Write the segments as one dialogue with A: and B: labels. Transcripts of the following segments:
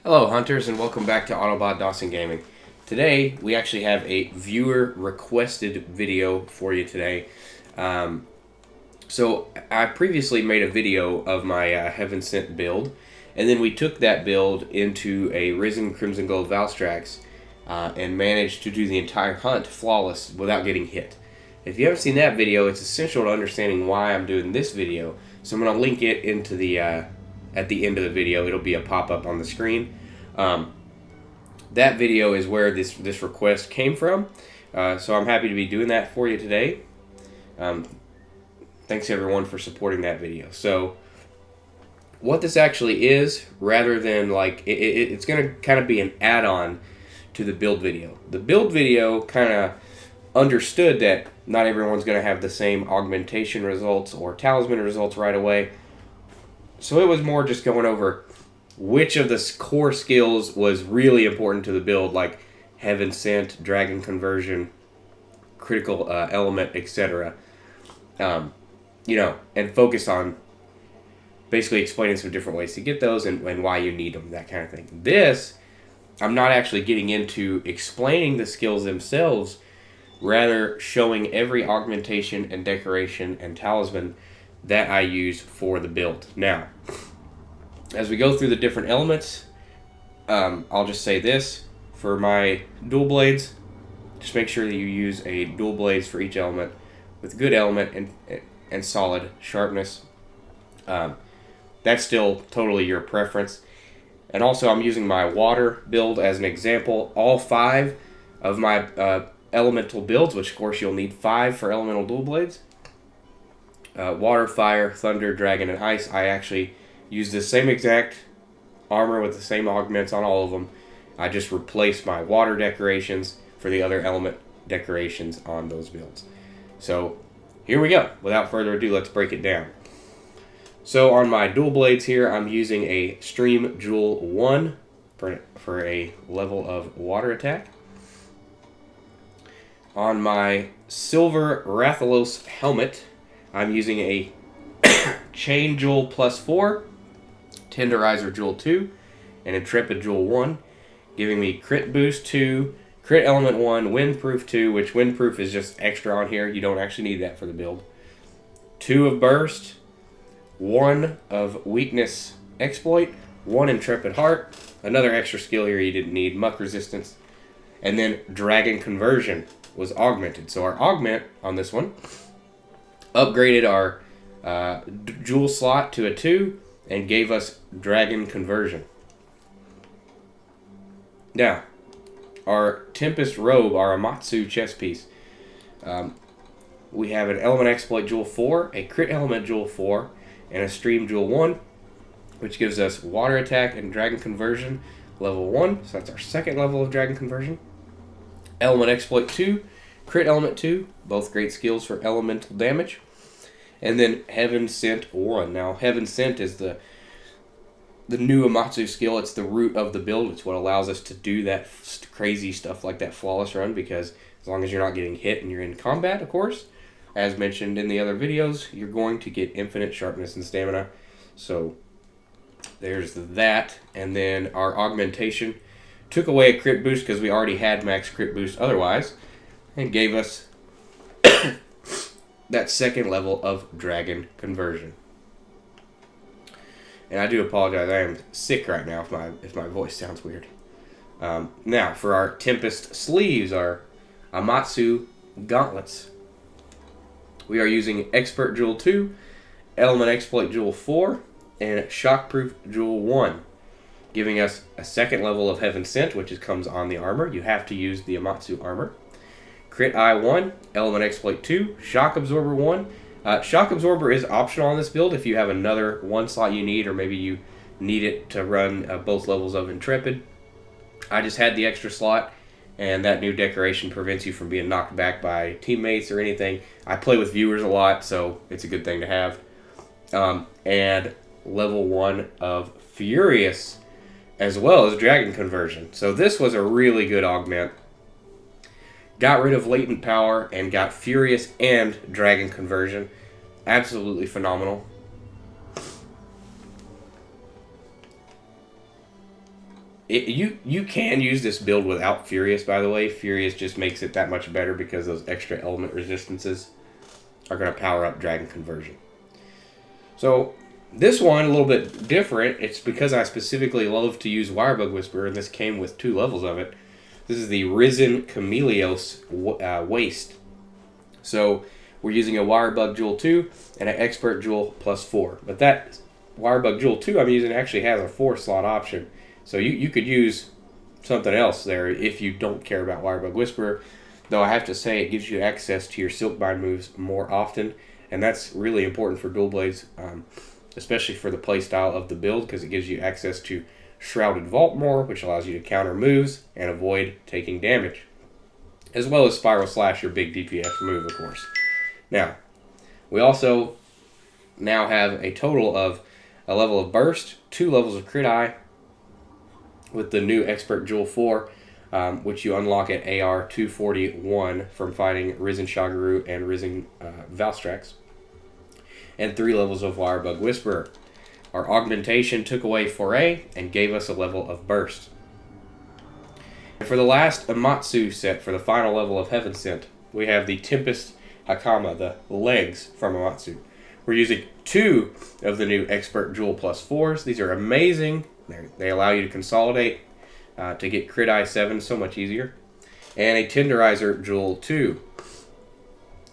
A: Hello hunters and welcome back to Autobot Dawson Gaming. Today we actually have a viewer requested video for you today. So I previously made a video of my Heaven Sent build, and then we took that build into a Risen Crimson Gold Valstrax and managed to do the entire hunt flawless without getting hit. If you haven't seen that video, it's essential to understanding why I'm doing this video. So I'm going to link it into the at the end of the video. It'll be a pop-up on the screen. That video is where this request came from. So I'm happy to be doing that for you today. Thanks everyone for supporting that video. So what this actually is, rather than like, it's going to kind of be an add-on to the build video. The build video kind of understood that not everyone's going to have the same augmentation results or talisman results right away. So it was more just going over which of the core skills was really important to the build, like Heaven Sent, Dragon Conversion, Critical Element, etc. And focus on basically explaining some different ways to get those and why you need them, that kind of thing. This, I'm not actually getting into explaining the skills themselves, rather showing every augmentation and decoration and talisman that I use for the build. Now, as we go through the different elements, I'll just say this. For my dual blades, just make sure that you use a dual blades for each element with good element and solid sharpness. That's still totally your preference. And also I'm using my water build as an example. All 5 of my elemental builds, which of course you'll need 5 for elemental dual blades. Water, fire, thunder, dragon, and ice. I actually use the same exact armor with the same augments on all of them. I just replace my water decorations for the other element decorations on those builds. So here we go. Without further ado, let's break it down. So on my dual blades here, I'm using a Stream Jewel 1 for a level of water attack. On my Silver Rathalos helmet, I'm using a Chain Jewel +4, Tenderizer Jewel 2, and Intrepid Jewel 1, giving me Crit Boost 2, Crit Element 1, Windproof 2, which Windproof is just extra on here. You don't actually need that for the build. 2 of Burst, 1 of Weakness Exploit, 1 Intrepid Heart, another extra skill here you didn't need, Muck Resistance, and then Dragon Conversion was augmented. So our augment on this one upgraded our jewel slot to a 2 and gave us Dragon Conversion. Now, our Tempest Robe, our Amatsu chest piece, we have an Element Exploit Jewel 4, a Crit Element Jewel 4, and a Stream Jewel 1, which gives us Water Attack and Dragon Conversion level 1, so that's our second level of Dragon Conversion. Element Exploit 2, Crit Element 2, both great skills for elemental damage. And then Heaven Sent 1. Now, Heaven Sent is the new Amatsu skill. It's the root of the build. It's what allows us to do that crazy stuff like that flawless run, because as long as you're not getting hit and you're in combat, of course, as mentioned in the other videos, you're going to get infinite sharpness and stamina. So there's that. And then our augmentation took away a crit boost because we already had max crit boost otherwise, and gave us that second level of Dragon Conversion. And I do apologize, I am sick right now if my voice sounds weird. Now, for our Tempest sleeves, our Amatsu gauntlets, we are using Expert Jewel 2, Element Exploit Jewel 4, and Shockproof Jewel 1, giving us a second level of Heaven Sent, which comes on the armor. You have to use the Amatsu armor. Crit Eye 1, Element Exploit 2, Shock Absorber 1. Shock Absorber is optional on this build if you have another 1 slot you need, or maybe you need it to run both levels of Intrepid. I just had the extra slot, and that new decoration prevents you from being knocked back by teammates or anything. I play with viewers a lot, so it's a good thing to have. And level 1 of Furious, as well as Dragon Conversion. So this was a really good augment. Got rid of latent power and got Furious and Dragon Conversion. Absolutely phenomenal. You can use this build without Furious, by the way. Furious just makes it that much better because those extra element resistances are going to power up Dragon Conversion. So this one, a little bit different. It's because I specifically love to use Wirebug Whisperer, and this came with 2 levels of it. This is the Risen Chameleos Waste. So we're using a Wirebug Jewel 2 and an Expert Jewel +4. But that Wirebug Jewel 2 I'm using actually has a 4-slot option. So you could use something else there if you don't care about Wirebug Whisperer. Though I have to say it gives you access to your Silkbind moves more often. And that's really important for dual blades, especially for the playstyle of the build, because it gives you access to Shrouded Vault more, which allows you to counter moves and avoid taking damage. As well as Spiral Slash, your big DPS move, of course. Now, we also now have a total of a level of Burst, 2 levels of Crit Eye, with the new Expert Jewel 4, which you unlock at AR 241 from fighting Risen Shagaru and Risen Valstrax, and 3 levels of Wirebug Whisperer. Our augmentation took away Foray and gave us a level of Burst. And for the last Amatsu set, for the final level of Heaven Sent, we have the Tempest Hakama, the legs from Amatsu. We're using 2 of the new Expert Jewel +4s. These are amazing. They allow you to consolidate to get Crit Eye 7 so much easier. And a Tenderizer Jewel 2,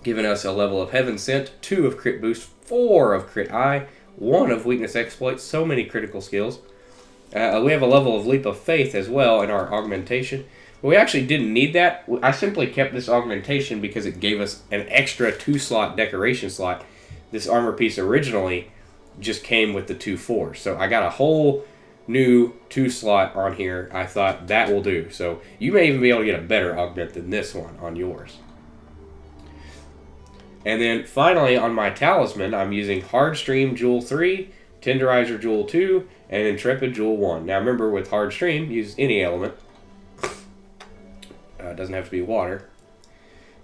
A: giving us a level of Heaven Sent, 2 of Crit Boost, 4 of Crit Eye, 1 of Weakness Exploit, so many critical skills. We have a level of Leap of Faith as well in our augmentation. But we actually didn't need that. I simply kept this augmentation because it gave us an extra 2-slot decoration slot. This armor piece originally just came with the 2 4s. So I got a whole new 2-slot on here. I thought that will do. So you may even be able to get a better augment than this one on yours. And then finally on my talisman, I'm using Hardstream Jewel 3, Tenderizer Jewel 2, and Intrepid Jewel 1. Now remember, with Hardstream, use any element. It doesn't have to be water.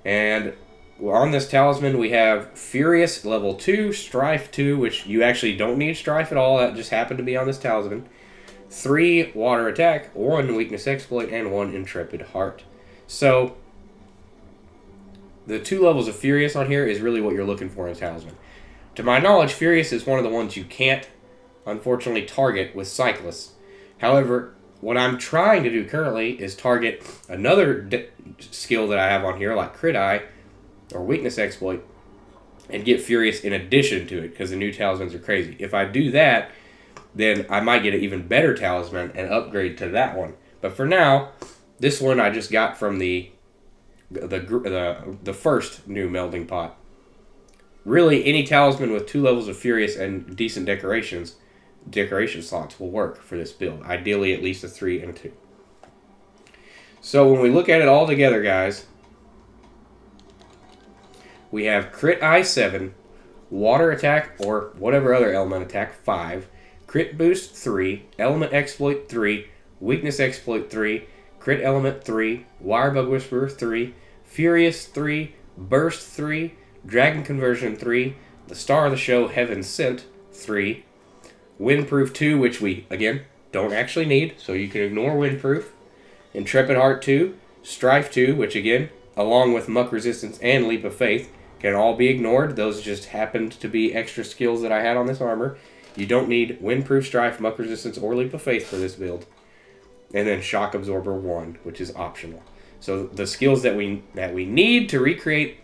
A: And on this talisman, we have Furious level 2, Strife 2, which you actually don't need Strife at all. That just happened to be on this talisman. 3 Water Attack, 1 Weakness Exploit, and 1 Intrepid Heart. So the 2 levels of Furious on here is really what you're looking for in a talisman. To my knowledge, Furious is one of the ones you can't, unfortunately, target with Cyclists. However, what I'm trying to do currently is target another skill that I have on here, like Crit Eye or Weakness Exploit, and get Furious in addition to it, because the new talismans are crazy. If I do that, then I might get an even better talisman and upgrade to that one. But for now, this one I just got from the first new melding pot. Really, any talisman with 2 levels of Furious and decent decoration slots will work for this build. Ideally, at least a 3 and a 2. So when we look at it all together, guys, we have Crit Eye 7, Water Attack or whatever other element attack 5, Crit Boost 3, Element Exploit 3, Weakness Exploit 3, Crit Element 3, Wirebug Whisperer 3, Furious 3, Burst 3, Dragon Conversion 3, the Star of the Show Heaven Sent 3, Windproof 2, which we, again, don't actually need, so you can ignore Windproof, Intrepid Heart 2, Strife 2, which again, along with Muck Resistance and Leap of Faith, can all be ignored. Those just happened to be extra skills that I had on this armor. You don't need Windproof, Strife, Muck Resistance, or Leap of Faith for this build. And then Shock Absorber 1, which is optional. So the skills that we need to recreate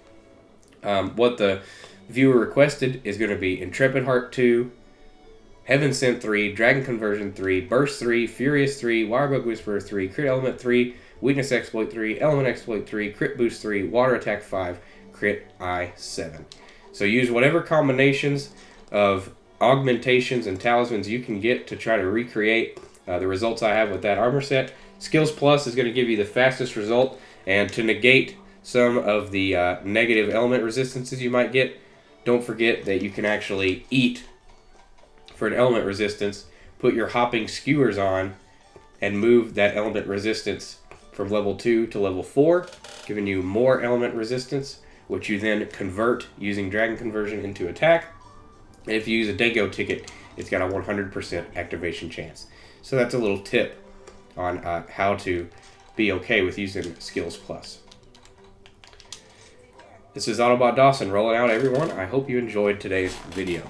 A: what the viewer requested is going to be Intrepid Heart 2, Heaven Sent 3, Dragon Conversion 3, Burst 3, Furious 3, Wirebug Whisperer 3, Crit Element 3, Weakness Exploit 3, Element Exploit 3, Crit Boost 3, Water Attack 5, Crit Eye 7. So use whatever combinations of augmentations and talismans you can get to try to recreate the results I have with that armor set. Skills Plus is going to give you the fastest result, and to negate some of the negative element resistances you might get, don't forget that you can actually eat for an element resistance, put your hopping skewers on, and move that element resistance from level 2 to level 4, giving you more element resistance, which you then convert using Dragon Conversion into attack. And if you use a Dango ticket, it's got a 100% activation chance. So that's a little tip on how to be okay with using Skills Plus. This is Autobot Dawson rolling out, everyone. I hope you enjoyed today's video.